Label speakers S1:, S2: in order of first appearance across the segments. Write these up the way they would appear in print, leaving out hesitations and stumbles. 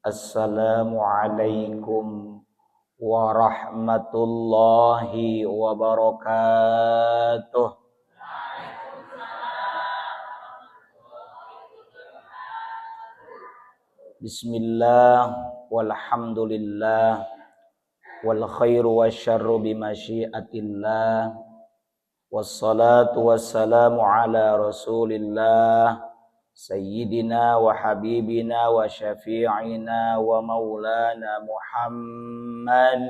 S1: Assalamualaikum warahmatullahi wabarakatuh. Bismillah walhamdulillah wal khairu wasyarru bimasyiatillah wassalatu wassalamu ala rasulillah sayyidina wa habibina wa syafi'ina wa maulana Muhammad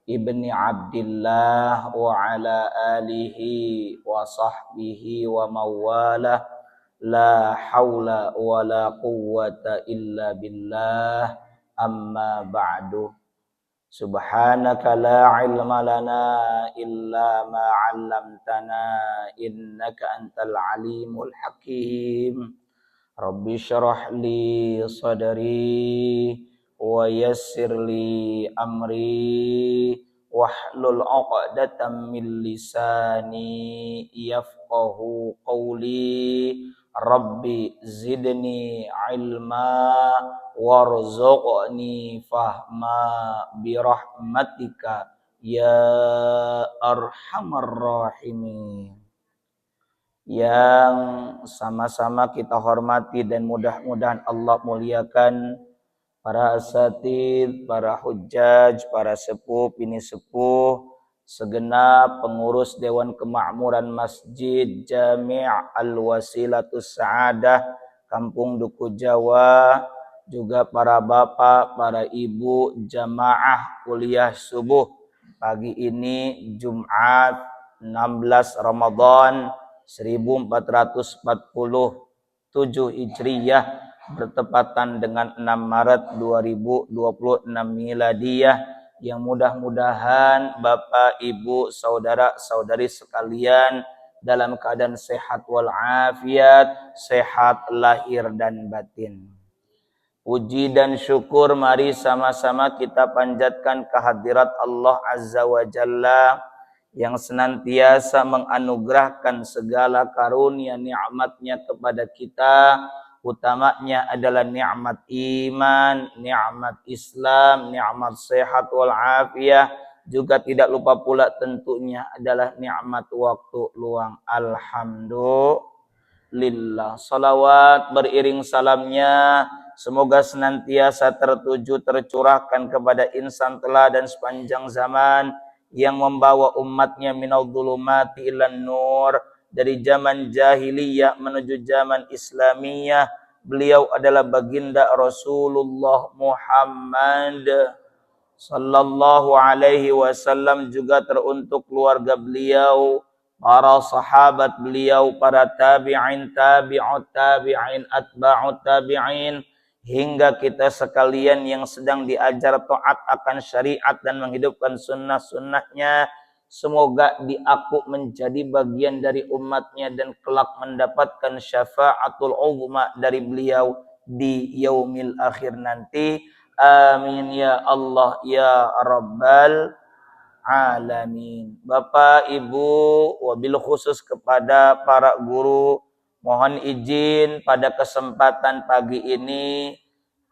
S1: ibni Abdillah wa ala alihi wa sahbihi wa mawalah. La haula wa la quwwata illa billah. Amma ba'du. Subhanaka la ilma lana illa ma 'allamtana innaka antal alimul hakim. Rabbi syrah li sadri wa yassir li amri wahlul 'uqdatam min lisani yafqahu qawli. Rabbi zidni ilma warzuqni fahma birahmatika ya arhamar rahimin. Yang sama-sama kita hormati dan mudah-mudahan Allah muliakan para asatidz, para hujjaj, para sepuh, bini sepuh, segenap pengurus Dewan Kemakmuran Masjid Jami' Al-Wasilatus Sa'adah Kampung Duku Jawa, juga para bapak, para ibu jamaah kuliah subuh pagi ini Jumat 16 Ramadan 1447 Hijriyah bertepatan dengan 6 Maret 2026 Miladiyah. Yang mudah-mudahan Bapak, Ibu, saudara-saudari sekalian dalam keadaan sehat walafiat, sehat lahir dan batin. Puji dan syukur mari sama-sama kita panjatkan kehadirat Allah Azza wa Jalla yang senantiasa menganugerahkan segala karunia nikmatnya kepada kita. Utamanya adalah nikmat iman, nikmat Islam, nikmat sehat wal afiyah. Juga tidak lupa pula tentunya adalah nikmat waktu luang. Alhamdulillah. Salawat beriring salamnya semoga senantiasa tertuju tercurahkan kepada insan teladan sepanjang zaman yang membawa umatnya minal dhulumati ilan nur, dari zaman jahiliyah menuju zaman Islamiyah. Beliau adalah baginda Rasulullah Muhammad sallallahu alaihi wasallam, juga teruntuk keluarga beliau, para sahabat beliau, para tabi'in, tabi'ut tabi'in, atba'ut tabi'in, hingga kita sekalian yang sedang diajar taat akan syariat dan menghidupkan sunnah-sunnahnya. Semoga diaku menjadi bagian dari umatnya dan kelak mendapatkan syafaatul uzma dari beliau di yaumil akhir nanti. Amin ya Allah ya Rabbal alamin. Bapak, Ibu, wabil khusus kepada para guru, mohon izin pada kesempatan pagi ini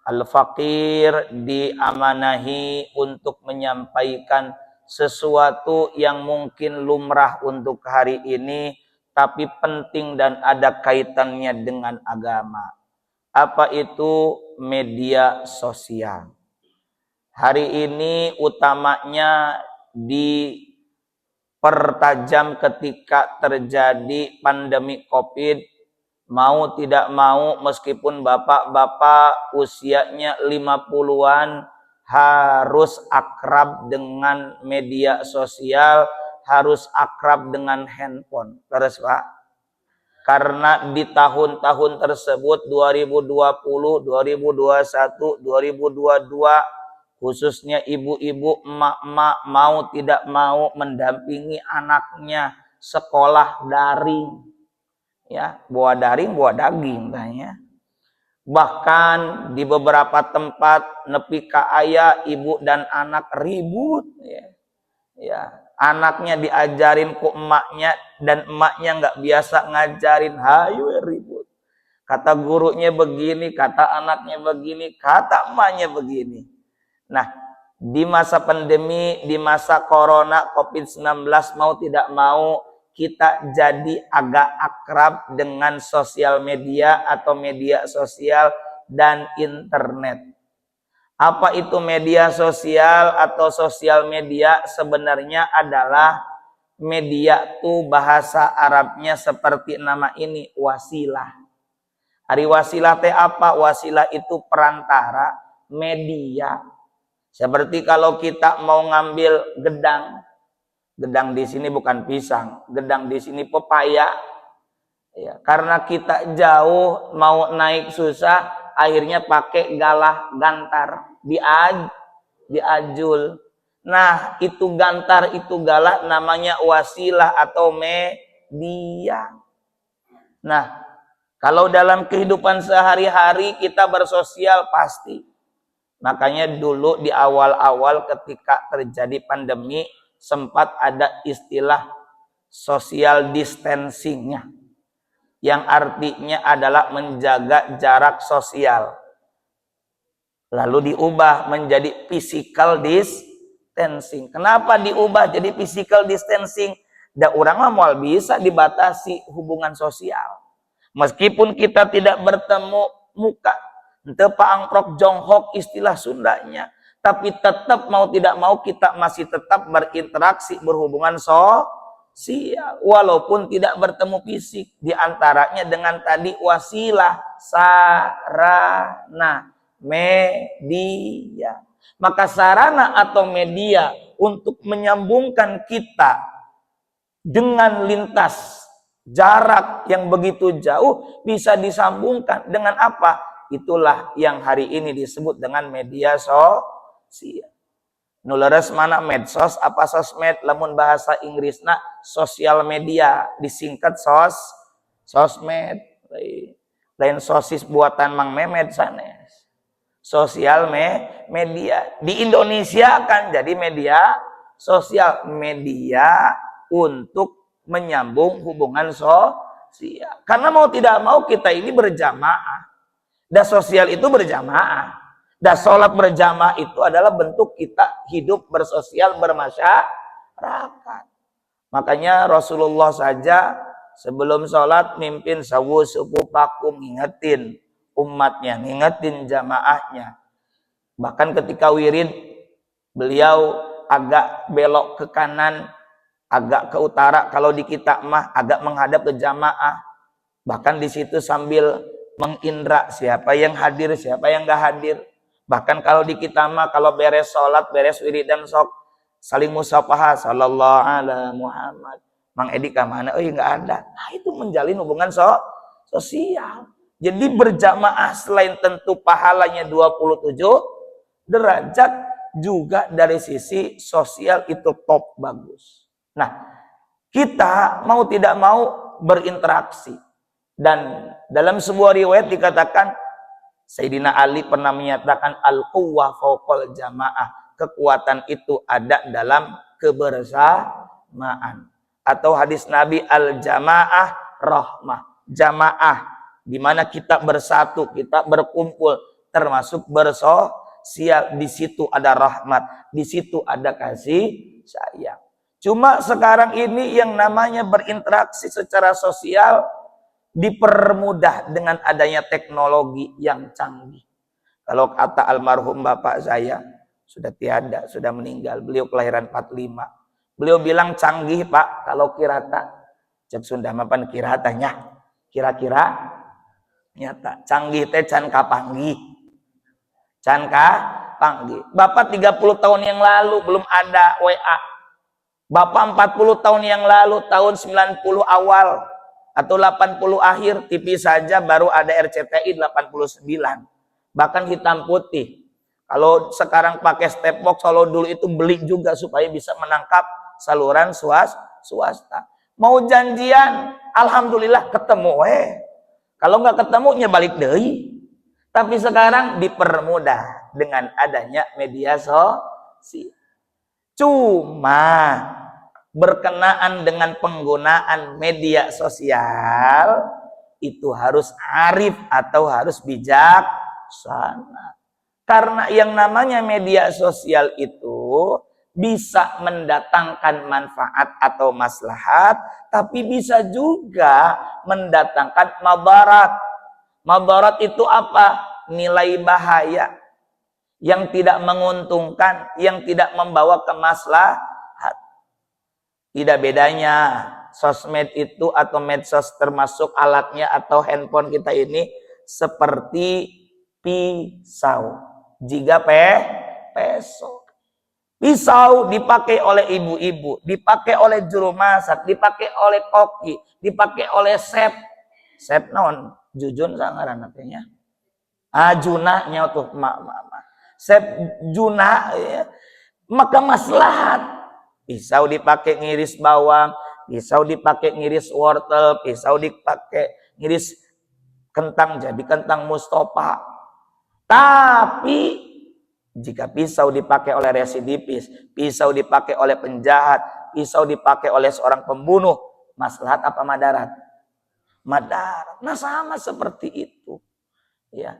S1: Al-Faqir diamanahi untuk menyampaikan sesuatu yang mungkin lumrah untuk hari ini, tapi penting dan ada kaitannya dengan agama. Apa itu media sosial? Hari ini utamanya dipertajam ketika terjadi pandemi Covid. Mau tidak mau, meskipun bapak-bapak usianya 50-an harus akrab dengan media sosial, harus akrab dengan handphone. Terus Pak, karena di tahun-tahun tersebut 2020, 2021, 2022, khususnya ibu-ibu, emak-emak mau tidak mau mendampingi anaknya sekolah daring. Ya, buah daring, buah daging tanya. Bahkan di beberapa tempat nepi ka aya ibu dan anak ribut ya. Ya, anaknya diajarin ku emaknya dan emaknya nggak biasa ngajarin, hayu ribut. Kata gurunya begini, kata anaknya begini, kata emaknya begini. Nah, di masa pandemi, di masa corona COVID-19, mau tidak mau kita jadi agak akrab dengan sosial media atau media sosial dan internet. Apa itu media sosial atau sosial media? Sebenarnya adalah media tuh bahasa Arabnya seperti nama ini, wasilah. Ari wasilah teh apa? Wasilah itu perantara, media. Seperti kalau kita mau ngambil gedang. Gedang di sini bukan pisang, gedang di sini pepaya. Ya, karena kita jauh mau naik susah, akhirnya pakai galah gantar, diajul. Nah, itu gantar, itu galah namanya wasilah atau media. Nah, kalau dalam kehidupan sehari-hari kita bersosial pasti. Makanya dulu di awal-awal ketika terjadi pandemi sempat ada istilah social distancing-nya. Yang artinya adalah menjaga jarak sosial. Lalu diubah menjadi physical distancing. Kenapa diubah jadi physical distancing? Da orang mah moal bisa dibatasi hubungan sosial. Meskipun kita tidak bertemu muka, ente paangkrok jonghok istilah Sundanya, tapi tetap mau tidak mau kita masih tetap berinteraksi, berhubungan sosial walaupun tidak bertemu fisik. Di antaranya dengan tadi wasilah, sarana, media. Maka sarana atau media untuk menyambungkan kita dengan lintas jarak yang begitu jauh bisa disambungkan dengan apa? Itulah yang hari ini disebut dengan media sosial. Nuleres mana medsos apa sosmed, lamun bahasa Inggrisna sosial media, disingkat sosmed. Lain sosis buatan Mang Memed sanes. Sosial media. Di Indonesia kan jadi media sosial, media untuk menyambung hubungan sosial. Karena mau tidak mau kita ini berjamaah. Dan sosial itu berjamaah. Dan sholat berjamaah itu adalah bentuk kita hidup bersosial bermasyarakat. Makanya Rasulullah saja sebelum sholat mimpin sawu supupakum, ngingetin umatnya, ngingetin jamaahnya. Bahkan ketika wirid beliau agak belok ke kanan, agak ke utara, kalau di kita mah agak menghadap ke jamaah. Bahkan di situ sambil mengindra siapa yang hadir, siapa yang gak hadir. Bahkan kalau di kita mah kalau beres sholat, beres wiridan sok saling musafahah, sallallahu ala Muhammad. Mang Edi kemana? Oh nggak ada. Nah itu menjalin hubungan sosial. Jadi berjamaah selain tentu pahalanya 27 derajat, juga dari sisi sosial itu top bagus. Nah, kita mau tidak mau berinteraksi. Dan dalam sebuah riwayat dikatakan, Sayyidina Ali pernah menyatakan al-quwwah fauqal jamaah. Kekuatan itu ada dalam kebersamaan. Atau hadis Nabi al-jamaah rahmah. Jamaah di mana kita bersatu, kita berkumpul, termasuk bersosial. Di situ ada rahmat, di situ ada kasih sayang. Cuma sekarang ini yang namanya berinteraksi secara sosial dipermudah dengan adanya teknologi yang canggih. Kalau kata almarhum bapak saya, sudah tiada, sudah meninggal. Beliau kelahiran 45. Beliau bilang canggih pak, kalau kirata. Cek Sunda mapan kiratanya. Kira-kira nyata. Canggih teh can kapanggih. Can kapanggih. Bapak 30 tahun yang lalu belum ada WA. Bapak 40 tahun yang lalu, tahun 90 awal atau 80 akhir, TV saja baru ada RCTI 89. Bahkan hitam putih. Kalau sekarang pakai step box, kalau dulu itu beli juga supaya bisa menangkap saluran swasta. Mau janjian, alhamdulillah ketemu Kalau nggak ketemunya balik deui. Tapi sekarang dipermudah dengan adanya media sosial. Cuma berkenaan dengan penggunaan media sosial itu harus arif atau harus bijaksana. Karena yang namanya media sosial itu bisa mendatangkan manfaat atau maslahat, tapi bisa juga mendatangkan madarat. Madarat itu apa? Nilai bahaya yang tidak menguntungkan, yang tidak membawa kemaslahat. Tidak bedanya sosmed itu atau medsos termasuk alatnya atau handphone kita ini seperti pisau. Jika peso. Pisau dipakai oleh ibu-ibu, dipakai oleh juru masak, dipakai oleh koki, dipakai oleh chef. Chef non, jujun sangaran artinya. Juna tuh mak. Chef Juna ya. Maka maslahat. Pisau dipakai ngiris bawang, pisau dipakai ngiris wortel, pisau dipakai ngiris kentang jadi kentang Mustafa. Tapi jika pisau dipakai oleh residivis, pisau dipakai oleh penjahat, pisau dipakai oleh seorang pembunuh, maslahat apa madarat? Madarat. Nah sama seperti itu. Ya.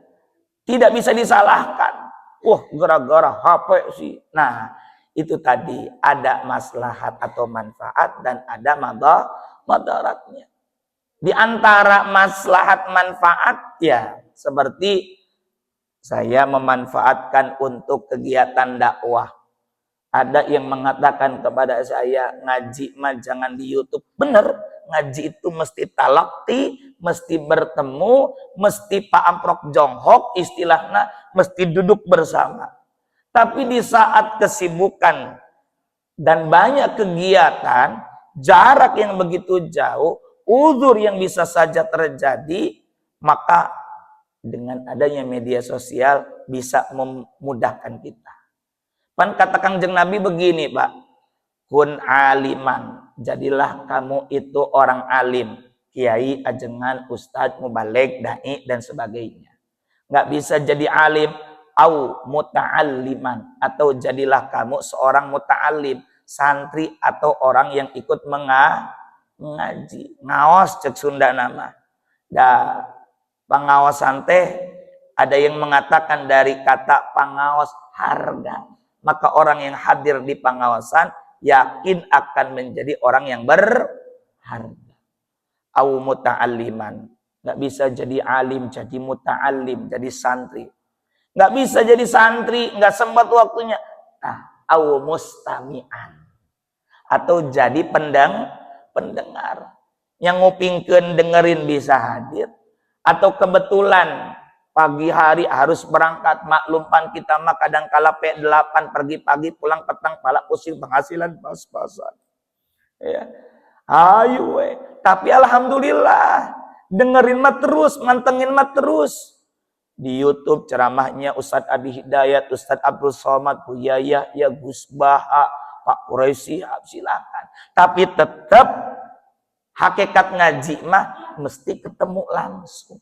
S1: Tidak bisa disalahkan. Gara-gara HP sih. Nah, itu tadi ada maslahat atau manfaat dan ada madaratnya. Di antara maslahat manfaat ya seperti saya memanfaatkan untuk kegiatan dakwah. Ada yang mengatakan kepada saya, ngaji mah jangan di YouTube. Benar, ngaji itu mesti talakti, mesti bertemu, mesti Pak Amprok jonghok, istilahnya mesti duduk bersama. Tapi di saat kesibukan dan banyak kegiatan, jarak yang begitu jauh, uzur yang bisa saja terjadi, maka dengan adanya media sosial bisa memudahkan kita. Pan kata Kangjeng Nabi begini, Pak. Kun aliman, jadilah kamu itu orang alim, kiai, ajengan, ustadz, mubaligh, dai dan sebagainya. Nggak bisa jadi alim au muta'alliman, atau jadilah kamu seorang muta'allim, santri atau orang yang ikut mengaji. Ngaos cek Sunda nama. Pengawasan teh ada yang mengatakan dari kata pengawas harga. Maka orang yang hadir di pengawasan yakin akan menjadi orang yang berharga. Au muta'alliman. Nggak bisa jadi alim, jadi muta'allim, jadi santri. Nggak bisa jadi santri, nggak sempat waktunya. Au mustami'an. Atau jadi pendengar. Yang ngupingkeun dengerin bisa hadir. Atau kebetulan pagi hari harus berangkat, maklumpan kita mah kadang kala P8 pergi pagi pulang petang pala pusing penghasilan pas-pasan. Ya. Ayo we. Tapi alhamdulillah dengerin mah terus, mantengin mah terus. Di YouTube ceramahnya Ustadz Abi Hidayat, Ustadz Abdul Somad, Bu Yaya, ya Gus Baha, Pak Quraisy, silakan. Tapi tetap hakikat ngaji mah mesti ketemu langsung.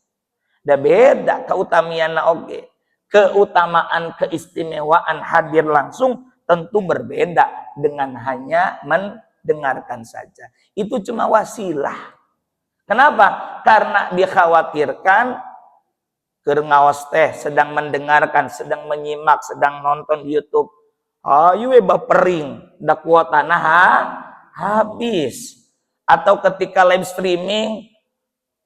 S1: Da beda keutamian oge. Keutamaan, keistimewaan hadir langsung tentu berbeda dengan hanya mendengarkan saja. Itu cuma wasilah. Kenapa? Karena dikhawatirkan keur ngaos teh sedang mendengarkan, sedang menyimak, sedang nonton di YouTube. Ayo we bapering, da kuota habis. Atau ketika live streaming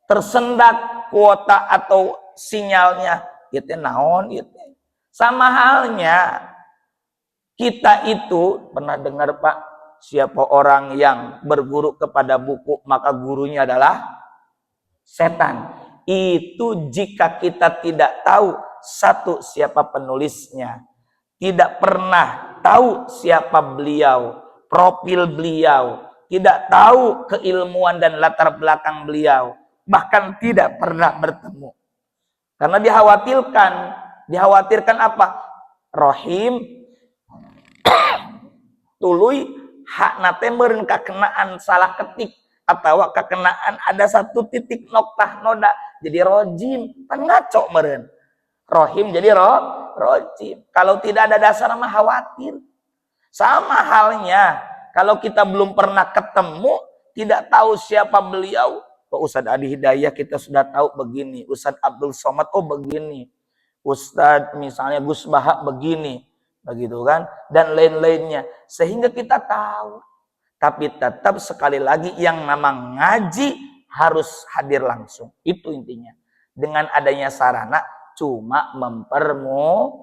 S1: tersendat kuota atau sinyalnya, itu naon itu. Sama halnya kita itu pernah dengar Pak, siapa orang yang berguru kepada buku maka gurunya adalah setan. Itu jika kita tidak tahu satu siapa penulisnya, tidak pernah tahu siapa beliau, profil beliau, tidak tahu keilmuan dan latar belakang beliau, bahkan tidak pernah bertemu. Karena dikhawatirkan apa? Rohim tuluy hak nate meureun kakenaan salah ketik atau kakenaan ada satu titik noktah noda jadi rojim, kan ngaco meureun. Rohim jadi rojim. Kalau tidak ada dasar mah khawatir. Sama halnya kalau kita belum pernah ketemu, tidak tahu siapa beliau, Oh, Ustadz Adi Hidayah kita sudah tahu begini, Ustadz Abdul Somad oh begini, Ustadz misalnya Gus Baha begini, begitu kan, dan lain-lainnya, sehingga kita tahu. Tapi tetap sekali lagi yang nama ngaji harus hadir langsung, itu intinya. Dengan adanya sarana cuma mempermudah.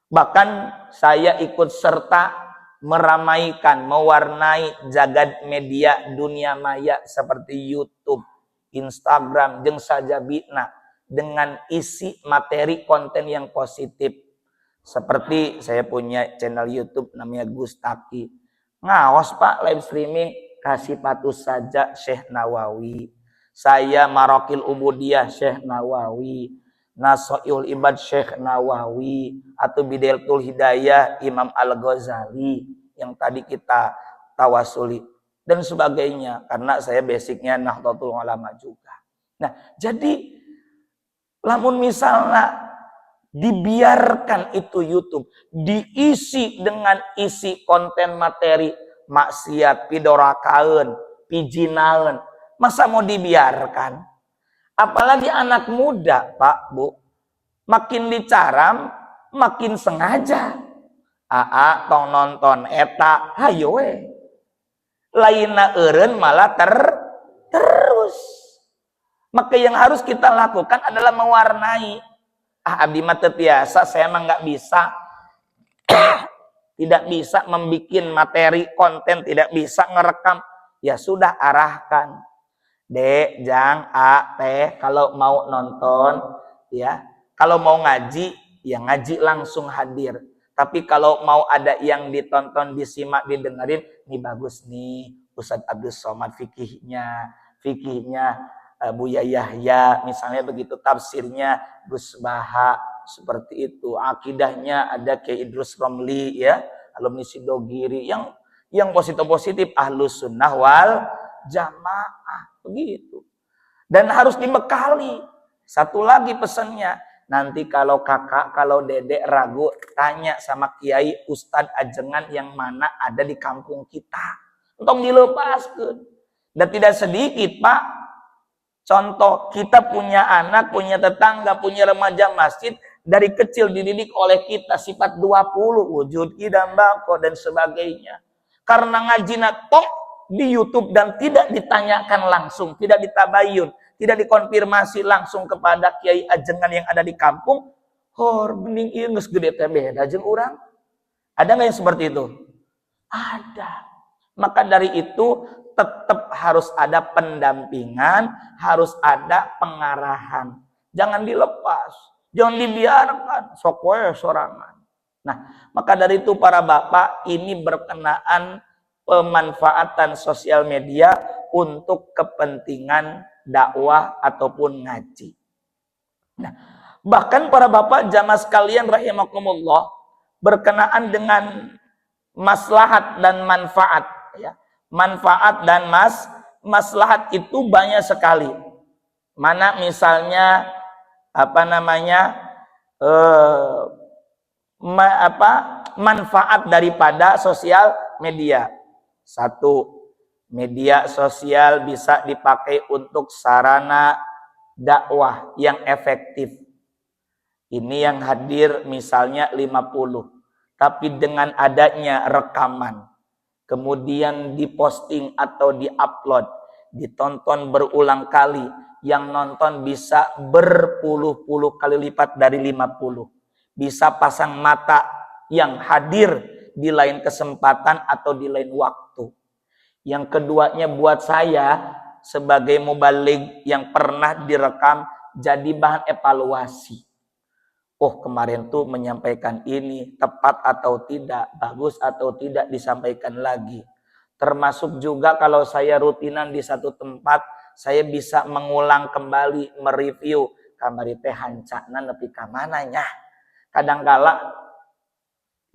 S1: Bahkan saya ikut serta meramaikan, mewarnai jagad media dunia maya seperti YouTube, Instagram, jeung sajabina dengan isi materi konten yang positif. Seperti saya punya channel YouTube namanya Gus Taki. Ngawas Pak live streaming kasih patus saja Syekh Nawawi. Saya Marokil Ubudiyah Syekh Nawawi. Nasoiul Ibad Syekh Nawawi atau Bidayatul Hidayah Imam Al-Ghazali yang tadi kita tawasuli dan sebagainya, karena saya basicnya Nahdlatul Ulama juga. Nah, jadi lamun misalnya dibiarkan itu YouTube diisi dengan isi konten materi maksiat, pidorakaeun, pijinaeun, masa mau dibiarkan? Apalagi anak muda, Pak, Bu, makin dicaram makin sengaja. Aa tong nonton eta hayo we. Lainna eureun malah terus. Maka yang harus kita lakukan adalah mewarnai. Abdi mah teu biasa, saya mah nggak bisa. Tidak bisa membuat materi konten, tidak bisa ngerekam. Ya sudah, arahkan. Dek, Jang, A, Teh, kalau mau nonton, ya, kalau mau ngaji, ya ngaji langsung hadir. Tapi kalau mau ada yang ditonton, disimak, didengerin, nih bagus nih, Ustadz Abdul Somad fikihnya Buya Yahya, misalnya begitu, tafsirnya Gus Baha, seperti itu. Akidahnya ada Kiai Idrus Romli, ya, alumni Sidogiri, yang positif Ahlus Sunnah wal Jamaah, begitu. Dan harus dibekali. Satu lagi pesannya, nanti kalau kakak, kalau dedek ragu, tanya sama Kiai Ustadz Ajengan yang mana ada di kampung kita. Untuk dilepaskan. Dan tidak sedikit, Pak. Contoh, kita punya anak, punya tetangga, punya remaja masjid, dari kecil dididik oleh kita sifat 20, wujud idam bako dan sebagainya. Karena ngaji natok di YouTube dan tidak ditanyakan langsung, tidak ditabayun, tidak dikonfirmasi langsung kepada Kiai Ajengan yang ada di kampung, hor bening ieu geus gede teh beda jeung urang. Ada nggak yang seperti itu? Ada. Maka dari itu tetap harus ada pendampingan, harus ada pengarahan. Jangan dilepas, jangan dibiarkan sok we sorangan. Nah, maka dari itu para bapak, ini berkenaan pemanfaatan sosial media untuk kepentingan dakwah ataupun ngaji. Nah, bahkan para bapak jamaah sekalian rahimakumullah, berkenaan dengan maslahat dan manfaat, ya. Manfaat dan maslahat itu banyak sekali. Mana misalnya manfaat daripada sosial media. Satu, media sosial bisa dipakai untuk sarana dakwah yang efektif. Ini yang hadir misalnya 50. Tapi dengan adanya rekaman, kemudian diposting atau diupload, ditonton berulang kali, yang nonton bisa berpuluh-puluh kali lipat dari 50. Bisa pasang mata yang hadir di lain kesempatan atau di lain waktu. Yang keduanya buat saya sebagai mubaligh yang pernah direkam jadi bahan evaluasi. Oh, kemarin tuh menyampaikan ini tepat atau tidak, bagus atau tidak disampaikan lagi. Termasuk juga kalau saya rutinan di satu tempat, saya bisa mengulang kembali, mereview kamari teh hancana nepi ka mananya. Kadangkala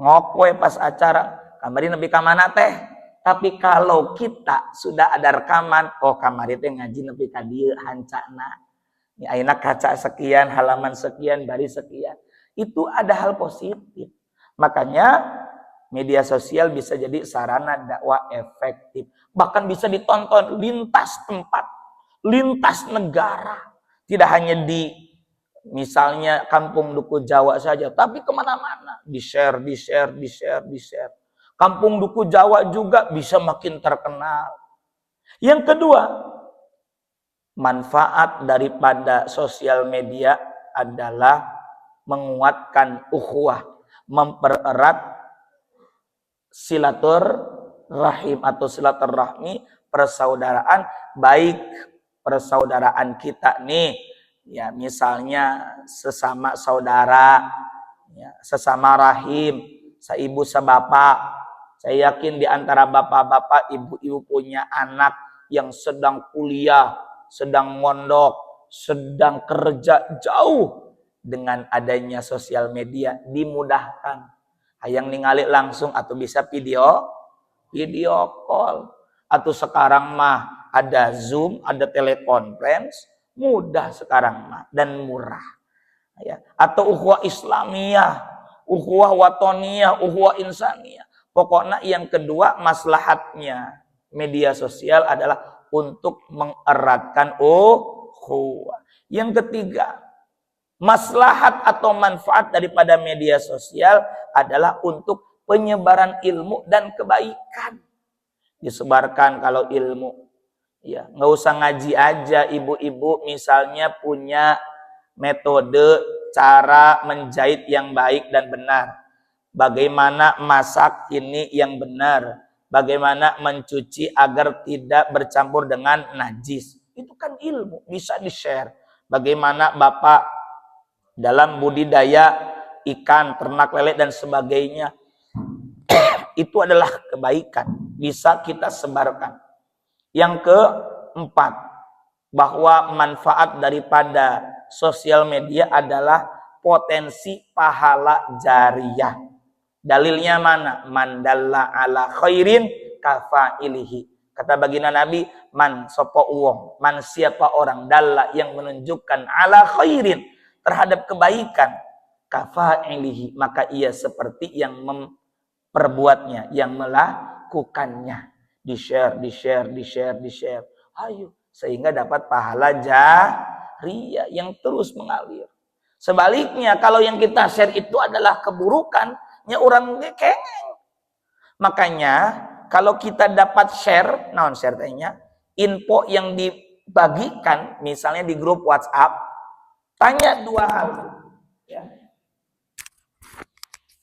S1: ngokoy pas acara, kamari nepi ka mana teh. Tapi kalau kita sudah ada rekaman, oh kamari teh ngaji nepi ka dieu hancana. Ini ayeuna kaca sekian, halaman sekian, baris sekian. Itu ada hal positif. Makanya Media sosial bisa jadi sarana dakwah efektif. Bahkan bisa ditonton lintas tempat, lintas negara. Tidak hanya di misalnya kampung Duku Jawa saja, tapi kemana-mana. Di-share, di-share, di-share, di-share. Kampung Duku Jawa juga bisa makin terkenal. Yang kedua, manfaat daripada sosial media adalah menguatkan ukhuwah, mempererat silaturahim atau silaturahmi, persaudaraan, baik persaudaraan kita nih, ya misalnya sesama saudara, ya, sesama rahim, seibu sebapak. Saya yakin di antara bapak-bapak, ibu-ibu punya anak yang sedang kuliah, sedang mondok, sedang kerja jauh. Dengan adanya sosial media dimudahkan. Hayang ningali langsung atau bisa video call. Atau sekarang mah ada Zoom, ada telekonferensi, mudah sekarang mah dan murah. Ya. Atau ukhuwah Islamiyah, ukhuwah watoniyah, ukhuwah insaniyah. Pokoknya yang kedua maslahatnya media sosial adalah untuk mengeratkan ukhuwah. Yang ketiga, maslahat atau manfaat daripada media sosial adalah untuk penyebaran ilmu dan kebaikan. Disebarkan kalau ilmu. Ya, nggak usah ngaji aja, ibu-ibu misalnya punya metode cara menjahit yang baik dan benar. Bagaimana masak ini yang benar. Bagaimana mencuci agar tidak bercampur dengan najis. Itu kan ilmu, bisa di-share. Bagaimana Bapak dalam budidaya ikan, ternak lele dan sebagainya. Itu adalah kebaikan, bisa kita sebarkan. Yang keempat, bahwa manfaat daripada sosial media adalah potensi pahala jariyah. Dalilnya mana? Man dalla ala khairin kafailihi. Kata baginda Nabi, man sopo uwong, man siapa orang dalla yang menunjukkan ala khairin, terhadap kebaikan, kafa'ilihi, maka ia seperti yang memperbuatnya, yang melakukannya. Di-share, di-share, di-share, di-share. Ayo, sehingga dapat pahala jariyah yang terus mengalir. Sebaliknya, kalau yang kita share itu adalah keburukannya, orang kengeng. Makanya, kalau kita dapat share, info yang dibagikan, misalnya di grup WhatsApp, tanya dua hal. Ya.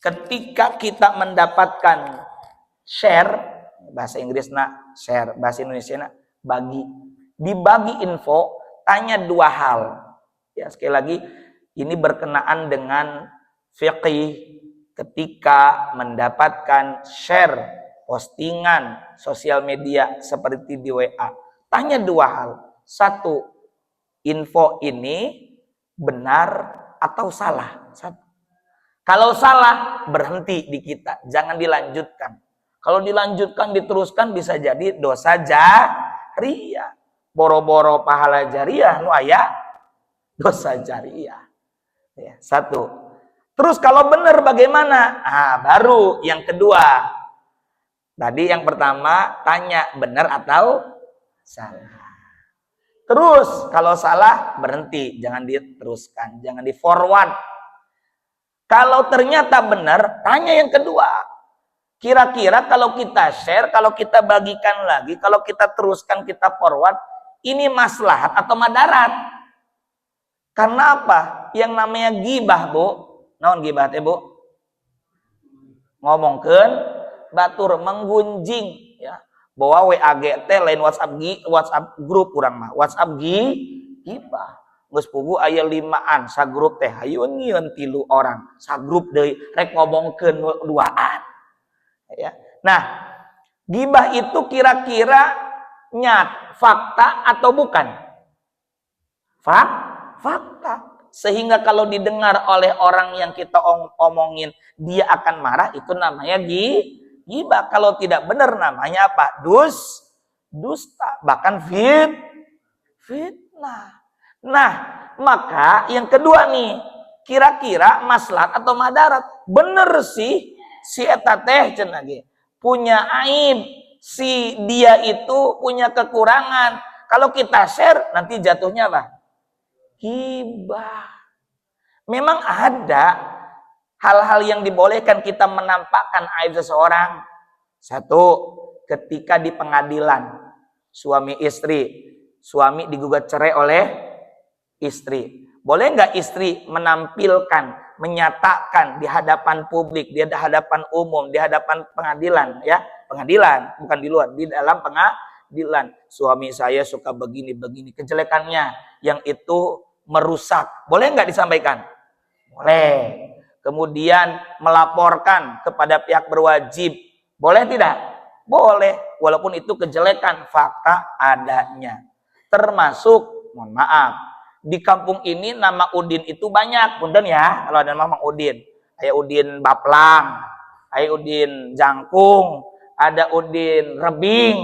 S1: Ketika kita mendapatkan share, bahasa Inggris share, bahasa Indonesia bagi. Dibagi info, tanya dua hal. Ya, sekali lagi, ini berkenaan dengan fiqih. Ketika mendapatkan share, postingan, sosial media seperti di WA. Tanya dua hal. Satu, info ini benar atau salah. Kalau salah, berhenti di kita, jangan dilanjutkan. Kalau dilanjutkan, diteruskan, bisa jadi dosa jariyah. Boro-boro pahala jariyah, nu aya dosa jariyah. Ya, satu. Terus kalau benar bagaimana? Baru yang kedua. Tadi yang pertama, tanya benar atau salah. Terus kalau salah berhenti, jangan diteruskan, jangan di forward. Kalau ternyata benar, tanya yang kedua. Kira-kira kalau kita share, kalau kita bagikan lagi, kalau kita teruskan, kita forward, ini maslahat atau madarat? Karena apa? Yang namanya gibah, Bu. Naon gibah teh, Bu? Ngomongkeun batur, menggunjing, ya. Bahwa WAG teh lain WhatsApp grup urang mah. WhatsApp gibah. Geus pugu aya 5an sa grup teh hayu nyieun 3 orang. Sa grup deui rek ngomongkeun duaan. Ya. Nah, gibah itu kira-kira fakta atau bukan? Fakta. Sehingga kalau didengar oleh orang yang kita omongin, dia akan marah, itu namanya gibah. Kalau tidak benar namanya apa? Dusta. Bahkan fitnah. Nah, maka yang kedua nih, kira-kira maslahat atau madarat? Bener sih, si eta teh cenah ge punya aib, si dia itu punya kekurangan. Kalau kita share nanti jatuhnya apa? Hibah. Memang ada hal-hal yang dibolehkan kita menampakkan aib seseorang. Satu, ketika di pengadilan suami istri, suami digugat cerai oleh istri. Boleh nggak istri menampilkan, menyatakan di hadapan publik, di hadapan umum, di hadapan pengadilan, ya pengadilan, bukan di luar, di dalam pengadilan. Suami saya suka begini-begini, kejelekannya yang itu merusak. Boleh nggak disampaikan? Boleh. Kemudian melaporkan kepada pihak berwajib. Boleh tidak? Boleh. Walaupun itu kejelekan fakta adanya. Termasuk, mohon maaf, di kampung ini nama Udin itu banyak. Punten ya, kalau ada nama Udin. Ada Udin Baplang, ada Udin Jangkung, ada Udin Rebing.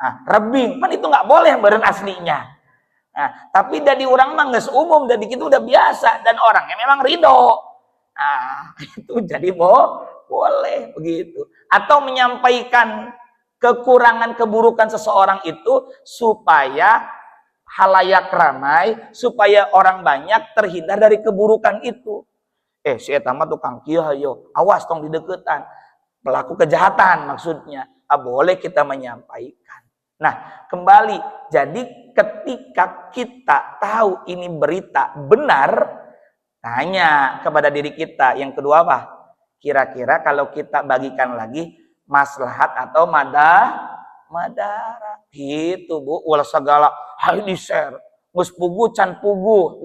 S1: Nah, Rebing, kan itu nggak boleh beren aslinya. Nah, tapi dari orang mah geus umum, dari itu udah biasa dan orangnya memang ridho. Nah, itu jadi boleh begitu. Atau menyampaikan kekurangan keburukan seseorang itu supaya halayak ramai, supaya orang banyak terhindar dari keburukan itu. Si eta mah tukang kieu hayo, awas tong di deketan. Pelaku kejahatan maksudnya. Boleh kita menyampaikan. Nah, kembali, jadi ketika kita tahu ini berita benar, tanya kepada diri kita. Yang kedua apa? Kira-kira kalau kita bagikan lagi, maslahat atau madarat. Gitu Bu, ulah segala hai di share. Mus pugu can pugu,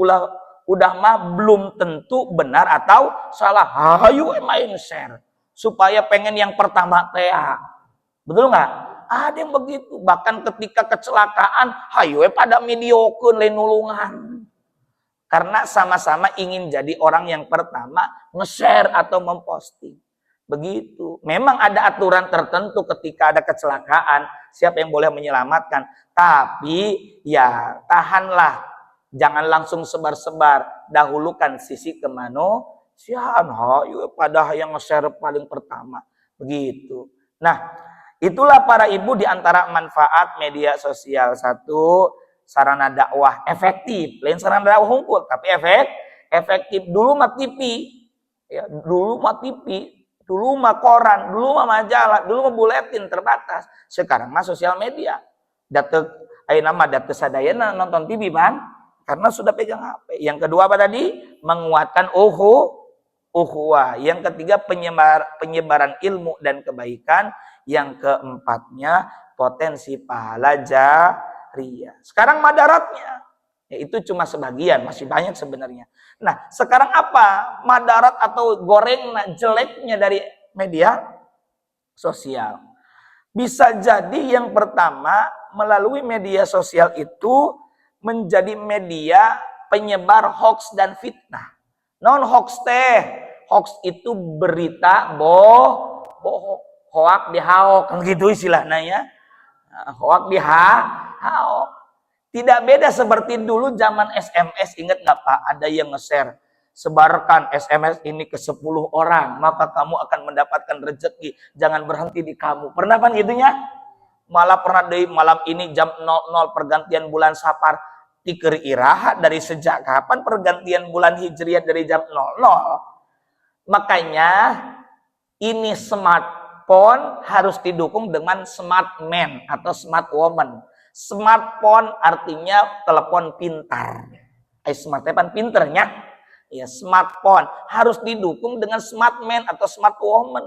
S1: udah mah belum tentu benar atau salah. Hayu main share. Supaya pengen yang pertama teh. Betul nggak? Ada yang begitu. Bahkan ketika kecelakaan, hayu pada mediokeun lain nulungan. Karena sama-sama ingin jadi orang yang pertama nge-share atau memposting. Begitu. Memang ada aturan tertentu ketika ada kecelakaan, siapa yang boleh menyelamatkan. Tapi ya tahanlah. Jangan langsung sebar-sebar. Dahulukan sisi kemanusiaan. Hayu pada yang nge-share paling pertama. Begitu. Nah, itulah para ibu di antara manfaat media sosial. Satu, sarana dakwah efektif. Lain sarana dakwah hungkul, tapi efektif. Dulu mah TV, ya, dulu mah TV, dulu mah koran, dulu mah majalah, dulu mah buletin terbatas. Sekarang mah sosial media. Data sadayana nonton TV ban, karena sudah pegang HP. Yang kedua apa tadi? Menguatkan ukhuwah. Yang ketiga penyebaran ilmu dan kebaikan. Yang keempatnya potensi pahala jariyah. Sekarang madaratnya, ya itu cuma sebagian, masih banyak sebenarnya. Nah, sekarang apa madarat atau goreng jeleknya dari media sosial? Bisa jadi yang pertama, melalui media sosial itu menjadi media penyebar hoax dan fitnah. Non hoax teh, hoax itu berita bohong. Hoak dihaok, kan gitu istilahnya ya. Hoak dihaok. Tidak beda seperti dulu zaman SMS. Ingat nggak Pak? Ada yang nge-share. Sebarkan SMS ini ke 10 orang. Maka kamu akan mendapatkan rezeki. Jangan berhenti di kamu. Pernah kan gitunya? Malah pernah di malam ini jam 00 pergantian bulan Safar. Tikir iraha dari sejak kapan pergantian bulan Hijriah dari jam 00. Makanya ini smartphone harus didukung dengan smart man atau smart woman. Smartphone artinya telepon pintar. Smartphone pinternya. Ya, smartphone harus didukung dengan smart man atau smart woman.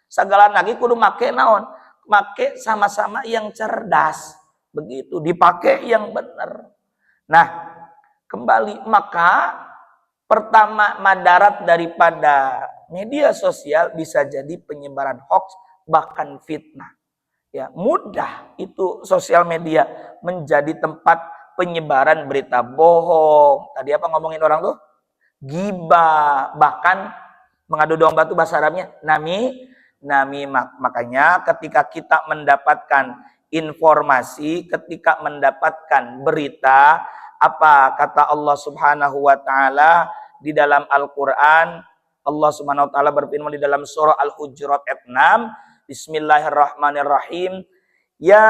S1: Segala lagi kudu make naon? Make sama-sama yang cerdas. Begitu, dipakai yang benar. Nah, kembali maka pertama madarat daripada media sosial bisa jadi penyebaran hoax bahkan fitnah. Ya, mudah itu sosial media menjadi tempat penyebaran berita bohong. Tadi apa ngomongin orang tuh? Ghibah, bahkan mengadu domba itu bahasa Arabnya nami. Makanya ketika kita mendapatkan informasi, ketika mendapatkan berita, apa kata Allah Subhanahu wa taala di dalam Al-Qur'an? Allah Subhanahu wa taala berfirman di dalam surah Al-Hujurat ayat 6, Bismillahirrahmanirrahim. Ya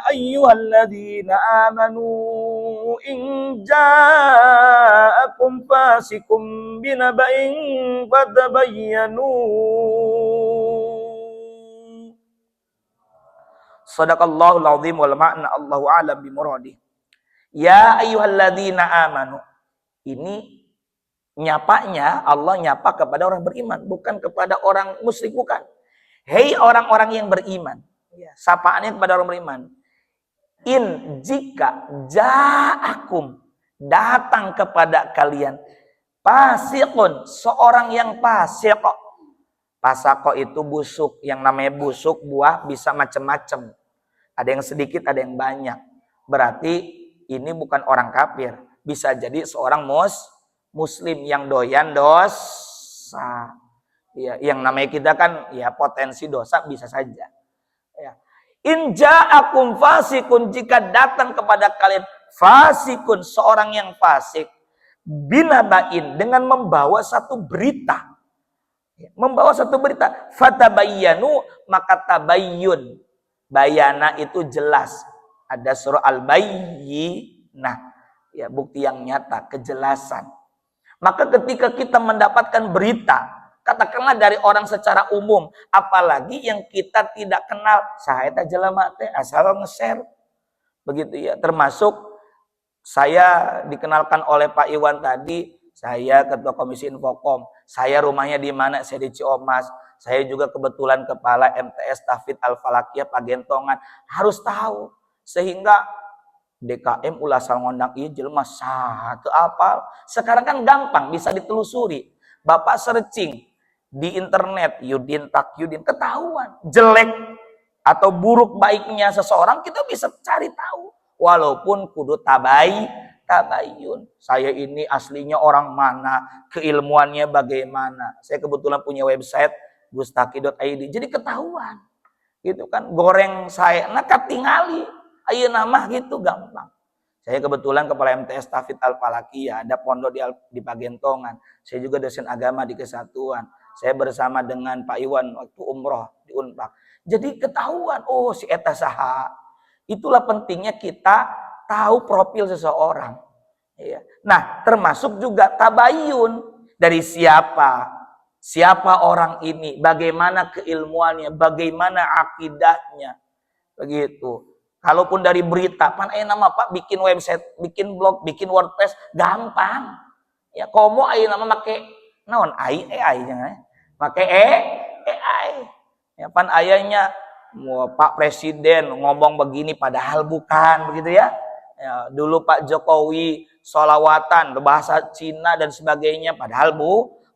S1: ayyuhalladzina amanu in ja'akum fasikum binaba'in fatabayyanu. Shadaqallahul azim wal ma'na Allahu a'lam bimuradi. Ya ayyuhalladzina amanu. Ini nyapanya, Allah nyapa kepada orang beriman, bukan kepada orang musyrik, bukan. Hei orang-orang yang beriman. Sapaannya kepada orang beriman. In, jika ja'akum, datang kepada kalian, fasiqun, seorang yang fasik. Pasako itu busuk, yang namanya busuk buah bisa macam-macam. Ada yang sedikit, ada yang banyak. Berarti ini bukan orang kafir, bisa jadi seorang muslim yang doyan dosa. Ya, yang namanya kita kan ya potensi dosa bisa saja. Ya. In ja'akum fasikun, jika datang kepada kalian fasikun, seorang yang fasik, binabain, dengan membawa satu berita. Membawa satu berita, fatabayyanu, maka tabayyun. Bayana itu jelas. Ada surah Al-Bayyinah. Ya, bukti yang nyata, kejelasan. Maka ketika kita mendapatkan berita, katakanlah dari orang secara umum, apalagi yang kita tidak kenal, saya tak jelema teh asal nge-share. Begitu ya, termasuk saya dikenalkan oleh Pak Iwan tadi, saya ketua komisi Infokom, saya rumahnya di mana, saya di Ciomas, saya juga kebetulan kepala MTS Tafid Al-Falakiyah Pagentongan, harus tahu, sehingga DKM ulah sal ngondang ieu jelema satu apal. Sekarang kan gampang bisa ditelusuri. Bapak searching di internet Yudin Takyudin, ketahuan jelek atau buruk baiknya seseorang kita bisa cari tahu. Walaupun kudu tabayun. Saya ini aslinya orang mana, keilmuannya bagaimana. Saya kebetulan punya website gustaki.id. Jadi ketahuan. Gitu kan, goreng saya nah katingali. Ayo nama gitu gampang. Saya kebetulan kepala MTS Tafid Al-Falakiyah, ada pondok di Pagentongan. Saya juga dosen agama di Kesatuan. Saya bersama dengan Pak Iwan waktu umroh di Unpak. Jadi ketahuan, oh si eta saha. Itulah pentingnya kita tahu profil seseorang. Nah, termasuk juga tabayun, dari siapa? Siapa orang ini? Bagaimana keilmuannya? Bagaimana akidahnya? Begitu. Kalaupun dari berita, pan nama Pak bikin website, bikin blog, bikin WordPress, gampang. Ya, komo nama make naon AI jangan ya. Make AI. Ya, pan ayahnya Pak Presiden ngomong begini padahal bukan, begitu ya. Ya, dulu Pak Jokowi sholawatan berbahasa Cina dan sebagainya padahal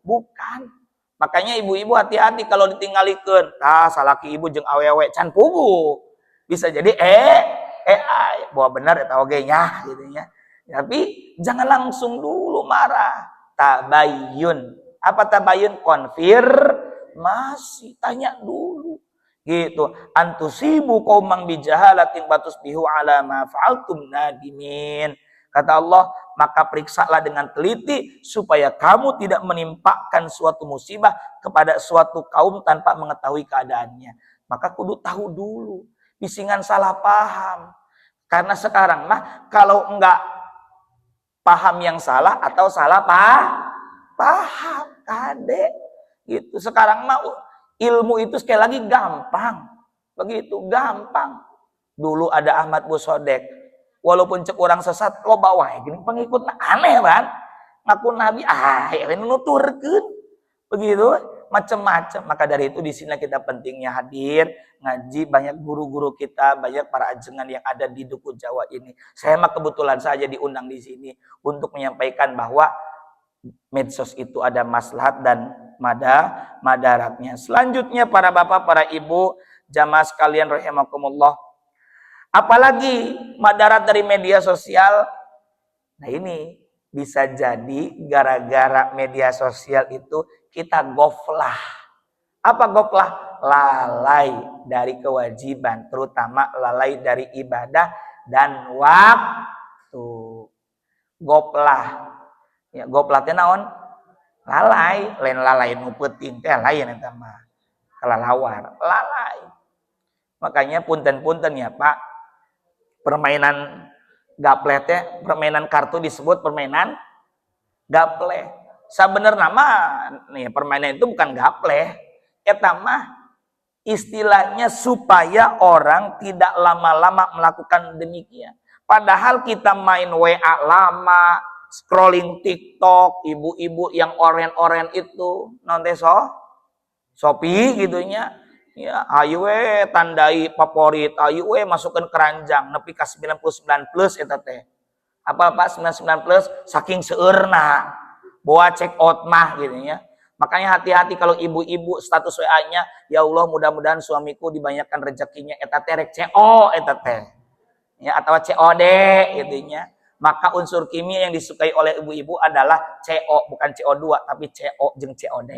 S1: bukan. Makanya ibu-ibu hati-hati kalau ditinggalikeun. Salaki ibu jeung awewe can pugu. Bisa jadi AI bahwa benar eta oge nya gitu ya. Tapi jangan langsung dulu marah. Tabayun. Apa tabayun? Konfirmasi, tanya dulu. Gitu. Antusibu qaumang bijahalatin batusbihu ala ma fa'altum nadimin. Kata Allah, maka periksalah dengan teliti supaya kamu tidak menimpakan suatu musibah kepada suatu kaum tanpa mengetahui keadaannya. Maka kudu tahu dulu. Bisingan salah paham. Karena sekarang mah kalau enggak paham yang salah atau salah paham kade gitu. Sekarang mah ilmu itu sekali lagi gampang. Begitu gampang. Dulu ada Ahmad Busodek. Walaupun cek orang sesat lo bawa gini pengikut aneh kan. Ngaku nabi ini nuturkeun. Begitu macam-macam. Maka dari itu di sini kita pentingnya hadir ngaji, banyak guru-guru kita, banyak para ajengan yang ada di Duku Jawa ini. Saya mah kebetulan saja diundang di sini untuk menyampaikan bahwa medsos itu ada maslahat dan madaratnya. Selanjutnya para bapak, para ibu, jamaah sekalian rahimakumullah. Apalagi madarat dari media sosial. Nah ini bisa jadi gara-gara media sosial itu kita goflah. Apa goflah? Lalai dari kewajiban, terutama lalai dari ibadah dan waktu. Goflah. Ya, goflah teh naon? lalai, lain lalai nu peuting teh lain eta mah kalalawar, lalai. Makanya punten-punten ya Pak, permainan gaple teh, permainan kartu disebut permainan gaple. Sabenerna mah nih permainan itu bukan gaple, eta mah istilahnya supaya orang tidak lama-lama melakukan demikian. Padahal kita main WA lama, scrolling TikTok, ibu-ibu yang oren-oren itu, nonton Shopee gitunya. Ya, ayo we tandai favorit, ayo we masukkan keranjang nepi ka 99 plus eta teh. Apa Pak 99 plus saking seurna. Bawa check out mah gitu ya. Makanya hati-hati kalau ibu-ibu status WA-nya, ya Allah mudah-mudahan suamiku dibanyakan rezekinya eta teh rek CO eta teh. Ya atau COD gitu ya. Maka unsur kimia yang disukai oleh ibu-ibu adalah CO, bukan CO2 tapi CO jeung COD.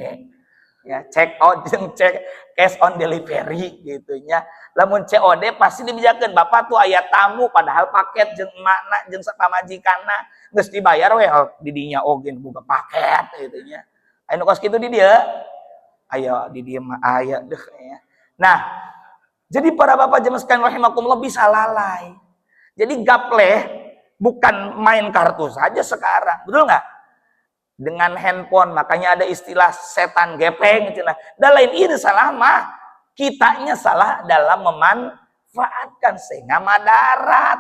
S1: Ya, check out jeung check cash on delivery gitu nya. Lamun COD pasti dibijakeun bapak tuh aya tamu padahal paket jeung emakna jeung sapamajikanna geus dibayar we di dinya oge buka paket gitu nya. Anu kos kitu di dia. Ayo di dieu mah aya deh ya. Nah, jadi para bapak jemaah sekalian rahimakumullah bisa lalai. Jadi gapleh bukan main kartu saja sekarang, betul nggak? Dengan handphone, makanya ada istilah setan gepeng. Dan lain ini salah mah, kitanya salah dalam memanfaatkan sehingga madarat.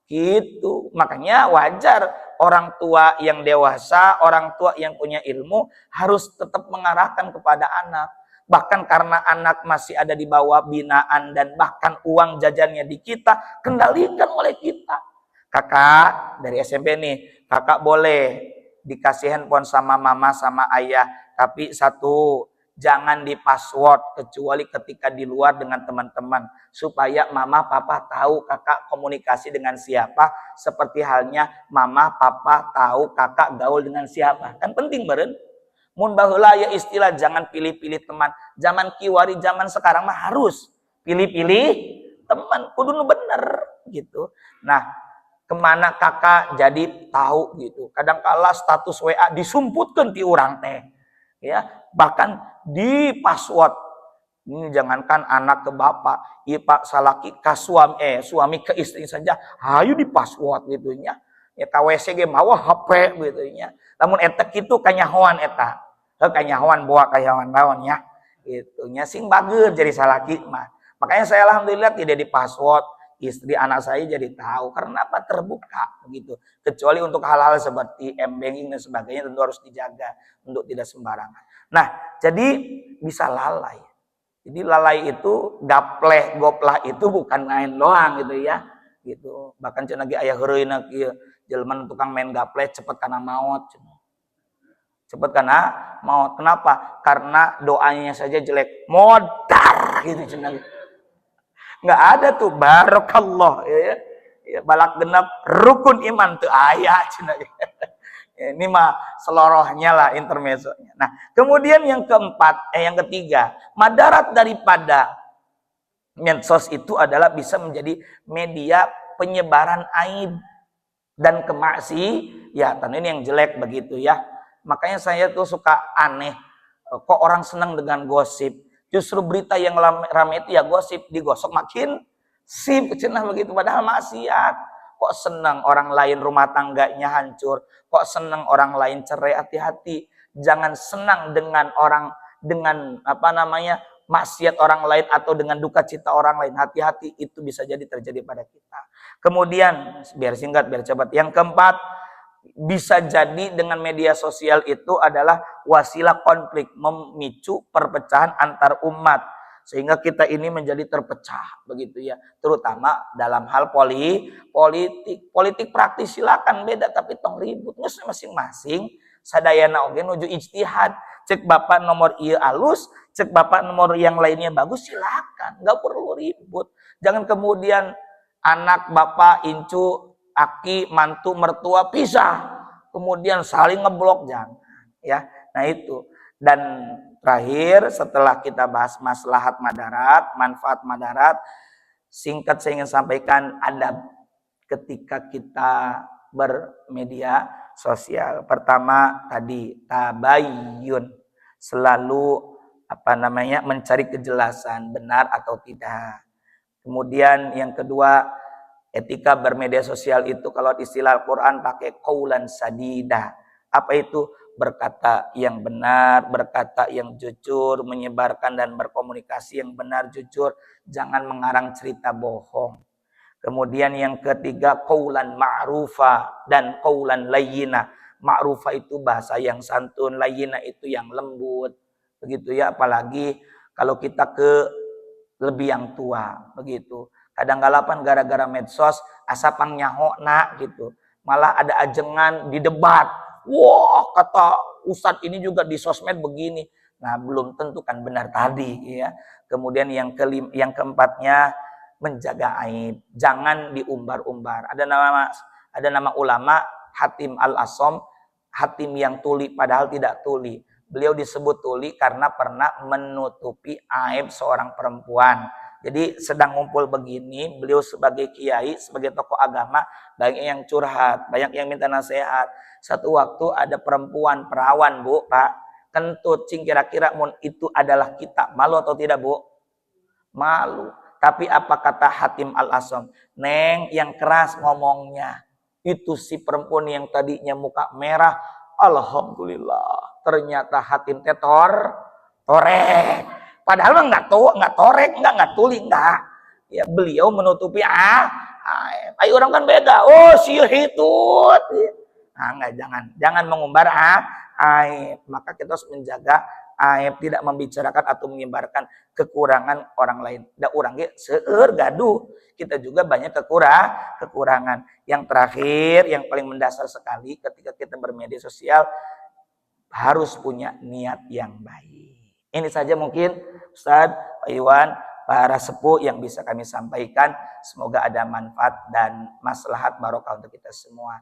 S1: Gitu. Makanya wajar orang tua yang dewasa, orang tua yang punya ilmu harus tetap mengarahkan kepada anak. Bahkan karena anak masih ada di bawah binaan dan bahkan uang jajannya di kita, kendalikan oleh kita. Kakak dari SMP nih, kakak boleh dikasih handphone sama mama sama ayah, tapi satu, jangan di password kecuali ketika di luar dengan teman-teman, supaya mama papa tahu kakak komunikasi dengan siapa, seperti halnya mama papa tahu kakak gaul dengan siapa. Kan penting beren. Mun baheula ya istilah jangan pilih-pilih teman. Zaman kiwari zaman sekarang mah harus pilih-pilih teman, kudu nu bener gitu. Nah, kemana kakak jadi tahu gitu. Kadang-kala status WA disumputkan ti urang teh. Ya, bahkan di password. Ini jangankan anak ke bapak, ipa salaki ke suami, suami ke istri saja, hayu di password gitu nya. Ya KWC ge mawa HP gitu nya. Namun eta kitu kanyahoan eta. Kanyahoan bawa kanyahoan naon nya. Gitu nya sing bager jadi salaki mah. Makanya saya alhamdulillah tidak di password. Istri anak saya jadi tahu karena apa terbuka begitu. Kecuali untuk hal-hal seperti m-banking dan sebagainya tentu harus dijaga untuk tidak sembarangan. Nah, jadi bisa lalai. Jadi lalai itu gapleh goplah itu bukan main doang gitu ya. Gitu. Bahkan cenah ge aya heureuna kieu jelema tukang main gapleh cepet kana maot. Cepet kana maot. Kenapa? Karena doanya saja jelek. Modar gitu cenah. Nggak ada tuh barokallah ya, ya balak genap rukun iman tuh ayat ini mah selorohnya lah intermezzonya. Nah kemudian yang keempat yang ketiga, madarat daripada medsos itu adalah bisa menjadi media penyebaran aib dan kemaksiatan. Ini yang jelek begitu ya. Makanya saya tuh suka aneh kok orang senang dengan gosip. Justru berita yang ramai itu ya gosip, digosok makin sip cenah begitu, padahal maksiat. Kok senang orang lain rumah tangganya hancur, kok senang orang lain cerai. Hati-hati, jangan senang dengan orang, dengan apa namanya maksiat orang lain atau dengan duka cita orang lain. Hati-hati, itu bisa jadi terjadi pada kita. Kemudian biar singkat biar cepat, yang keempat, bisa jadi dengan media sosial itu adalah wasilah konflik, memicu perpecahan antar umat sehingga kita ini menjadi terpecah begitu ya, terutama dalam hal politik praktis silakan beda tapi tong ribut masing-masing sadayana oge nuju ijtihad. Cek bapak nomor ieu alus, cek bapak nomor yang lainnya bagus, silakan, nggak perlu ribut. Jangan kemudian anak bapak incu aki, mantu, mertua pisah, kemudian saling ngeblok, jangan ya. Nah itu. Dan terakhir setelah kita bahas maslahat madarat, manfaat madarat, singkat saya ingin sampaikan adab ketika kita bermedia sosial. Pertama tadi tabayyun, selalu mencari kejelasan benar atau tidak. Kemudian yang kedua, etika bermedia sosial itu kalau istilah Al-Quran pakai qaulan sadida. Apa itu? Berkata yang benar, berkata yang jujur, menyebarkan dan berkomunikasi yang benar, jujur. Jangan mengarang cerita bohong. Kemudian yang ketiga, qaulan ma'rufa dan qaulan layyina. Ma'rufa itu bahasa yang santun, layyina itu yang lembut. Begitu ya, apalagi kalau kita ke lebih yang tua, begitu. Kadang-kalapan gara-gara medsos asapang nyaho nak gitu. Malah ada ajengan di debat. Wah, kata Ustadz ini juga di sosmed begini. Nah, belum tentu kan benar tadi ya. Kemudian yang keempatnya, menjaga aib. Jangan diumbar-umbar. Ada nama ulama Hatim Al-Asom, hatim yang tuli padahal tidak tuli. Beliau disebut tuli karena pernah menutupi aib seorang perempuan. Jadi sedang ngumpul begini, beliau sebagai kiai, sebagai tokoh agama, banyak yang curhat, banyak yang minta nasihat. Satu waktu ada perempuan perawan, Bu, Pak, kentut, cing, kira-kira itu adalah kita. Malu atau tidak, Bu? Malu. Tapi apa kata Hatim Al-Asom? Neng, yang keras ngomongnya. Itu si perempuan yang tadinya muka merah, alhamdulillah, ternyata Hatim torek. Padahal nggak torek, nggak tuli, nggak. Ya, beliau menutupi ayo orang kan beda. Oh, si hitut. Nah, jangan mengumbar aib. Maka kita harus menjaga aib, tidak membicarakan atau menyebarkan kekurangan orang lain. Da urang ge seueur gaduh. Kita juga banyak kekurangan. Yang terakhir, yang paling mendasar sekali ketika kita bermedia sosial, harus punya niat yang baik. Ini saja mungkin Ustadz, Pak Iwan, para sepuh yang bisa kami sampaikan. Semoga ada manfaat dan maslahat barokah untuk kita semua.